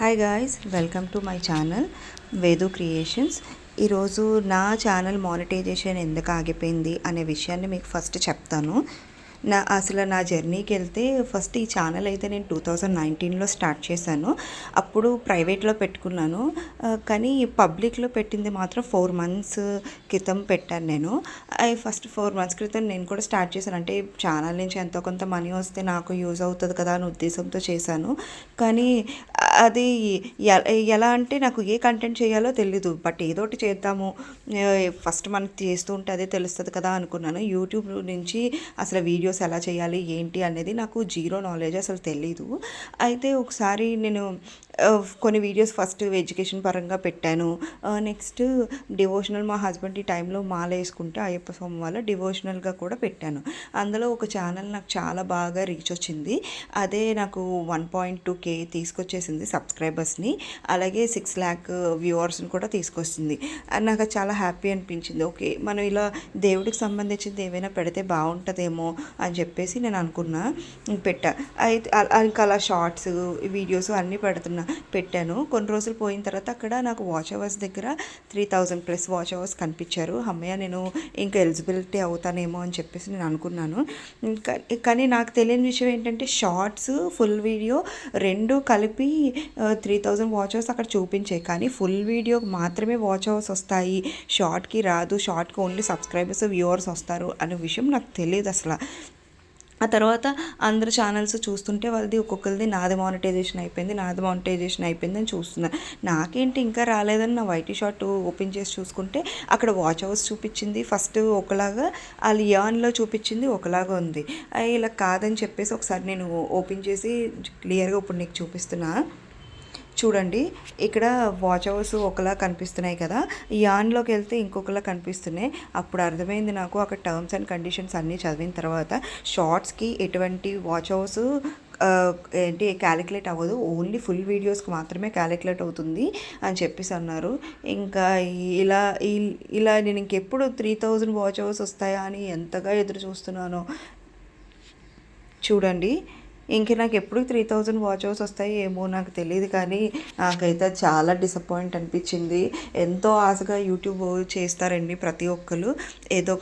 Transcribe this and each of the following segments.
Hi guys, welcome to my channel Vedu creations. ఈరోజు నా channel monetization ఎందుకు ఆగిపోయింది అనే విషయాన్ని మీకు ఫస్ట్ చెప్తాను. అసలు నా జర్నీకి వెళ్తే ఫస్ట్ ఈ ఛానల్ అయితే నేను 2019లో స్టార్ట్ చేశాను. అప్పుడు ప్రైవేట్లో పెట్టుకున్నాను, కానీ పబ్లిక్లో పెట్టింది మాత్రం 4 months క్రితం పెట్టాను నేను. ఫస్ట్ 4 months క్రితం నేను కూడా స్టార్ట్ చేశాను. అంటే ఛానల్ నుంచి ఎంతో కొంత మనీ వస్తే నాకు యూజ్ అవుతుంది కదా అనే ఉద్దేశంతో చేశాను. కానీ అది ఎలా అంటే నాకు ఏ కంటెంట్ చేయాలో తెలీదు, బట్ ఏదోటి చేద్దాము, ఫస్ట్ మనకి చేస్తూ ఉంటే అదే తెలుస్తుంది కదా అనుకున్నాను. యూట్యూబ్ నుంచి అసలు వీడియోస్ ఎలా చేయాలి ఏంటి అనేది నాకు జీరో నాలెడ్జ్, అసలు తెలీదు. అయితే ఒకసారి నేను కొన్ని వీడియోస్ ఫస్ట్ ఎడ్యుకేషన్ పరంగా పెట్టాను. నెక్స్ట్ డివోషనల్, మా హస్బెండ్ ఈ టైంలో మాల వేసుకుంటే అయ్యప్ప స్వామి వల్ల డివోషనల్గా కూడా పెట్టాను. అందులో ఒక ఛానల్ నాకు చాలా బాగా రీచ్ వచ్చింది. అదే నాకు 1.2K తీసుకొచ్చేసింది సబ్స్క్రైబర్స్ని, అలాగే 6 lakh వ్యూవర్స్ని కూడా తీసుకొచ్చింది. నాకు చాలా హ్యాపీ అనిపించింది. ఓకే, మనం ఇలా దేవుడికి సంబంధించింది ఏమైనా పెడితే బాగుంటుందేమో అని చెప్పేసి నేను అనుకున్నా, పెట్టా. అయితే ఇంకా అలా షార్ట్స్ వీడియోస్ అన్నీ పెట్టాను. కొన్ని రోజులు పోయిన తర్వాత అక్కడ నాకు వాచ్ అవర్స్ దగ్గర 3000+ వాచ్ అవర్స్ కనిపించారు. అమ్మయ్య, నేను ఇంకా ఎలిజిబిలిటీ అవుతానేమో అని చెప్పేసి నేను అనుకున్నాను. కానీ నాకు తెలియని విషయం ఏంటంటే షార్ట్స్ ఫుల్ వీడియో రెండు కలిపి 3000 వాచ్ అవర్స్ అక్కడ చూపించాయి, కానీ ఫుల్ వీడియోకి మాత్రమే వాచ్ అవర్స్ వస్తాయి, షార్ట్కి రాదు, షార్ట్కి ఓన్లీ సబ్స్క్రైబర్స్ వ్యూవర్స్ వస్తారు అనే విషయం నాకు తెలియదు అసలు. ఆ తర్వాత అందరు ఛానల్స్ చూస్తుంటే వాళ్ళది ఒక్కొక్కరిది నాది మానిటైజేషన్ అయిపోయింది అని చూస్తున్నారు. నాకేంటి ఇంకా రాలేదని నా వైటీ షార్ట్ ఓపెన్ చేసి చూసుకుంటే అక్కడ వాచ్ అవర్స్ చూపించింది ఫస్ట్ ఒకలాగా, ఆ లియాన్లో చూపించింది ఒకలాగా ఉంది. ఇలా కాదని చెప్పేసి ఒకసారి నేను ఓపెన్ చేసి క్లియర్గా ఇప్పుడు నీకు చూపిస్తున్నా. చూడండి, ఇక్కడ వాచ్ అవర్స్ ఒకలా కనిపిస్తున్నాయి కదా, ఈ ఆన్లోకి వెళ్తే ఇంకొకలా కనిపిస్తున్నాయి. అప్పుడు అర్థమైంది నాకు, అక్కడ టర్మ్స్ అండ్ కండిషన్స్ అన్నీ చదివిన తర్వాత షార్ట్స్కి ఎటువంటి వాచ్ అవర్స్ ఏంటి క్యాలిక్యులేట్ అవ్వదు, ఓన్లీ ఫుల్ వీడియోస్కి మాత్రమే క్యాలిక్యులేట్ అవుతుంది అని చెప్పేసి అన్నారు. ఇంకా ఇలా నేను ఇంకెప్పుడు 3000 వాచ్ అవర్స్ వస్తాయా అని ఎంతగా ఎదురు చూస్తున్నానో చూడండి. ఇంక నాకు ఎప్పుడు 3000 వాచ్ అవర్స్ వస్తాయి ఏమో నాకు తెలియదు, కానీ నాకైతే చాలా డిసప్పాయింట్ అనిపించింది. ఎంతో ఆశగా యూట్యూబ్ చేస్తారండి ప్రతి ఒక్కరు, ఎంతో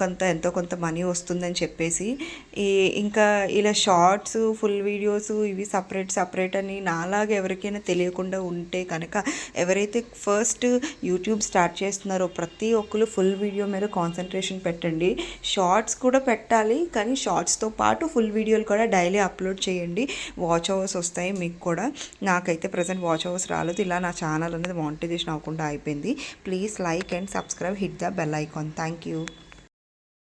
కొంత మనీ వస్తుందని చెప్పేసి. ఇంకా ఇలా షార్ట్స్ ఫుల్ వీడియోస్ ఇవి సపరేట్ అని నాలాగా ఎవరికైనా తెలియకుండా ఉంటే కనుక, ఎవరైతే ఫస్ట్ యూట్యూబ్ స్టార్ట్ చేస్తున్నారో ప్రతి ఒక్కరు ఫుల్ వీడియో మీద కాన్సన్ట్రేషన్ పెట్టండి. షార్ట్స్ కూడా పెట్టాలి, కానీ షార్ట్స్తో పాటు ఫుల్ వీడియోలు కూడా డైలీ అప్లోడ్ చేయండి. వాచ్ అవర్స్ వస్తాయి మీకు కూడా. నాకైతే ప్రజెంట్ వాచ్ అవర్స్ రాలేదు. ఇలా నా ఛానల్ అనేది మానిటైజేషన్ అవ్వకుండా అయిపోయింది. Please like and subscribe, hit the bell icon. Thank you.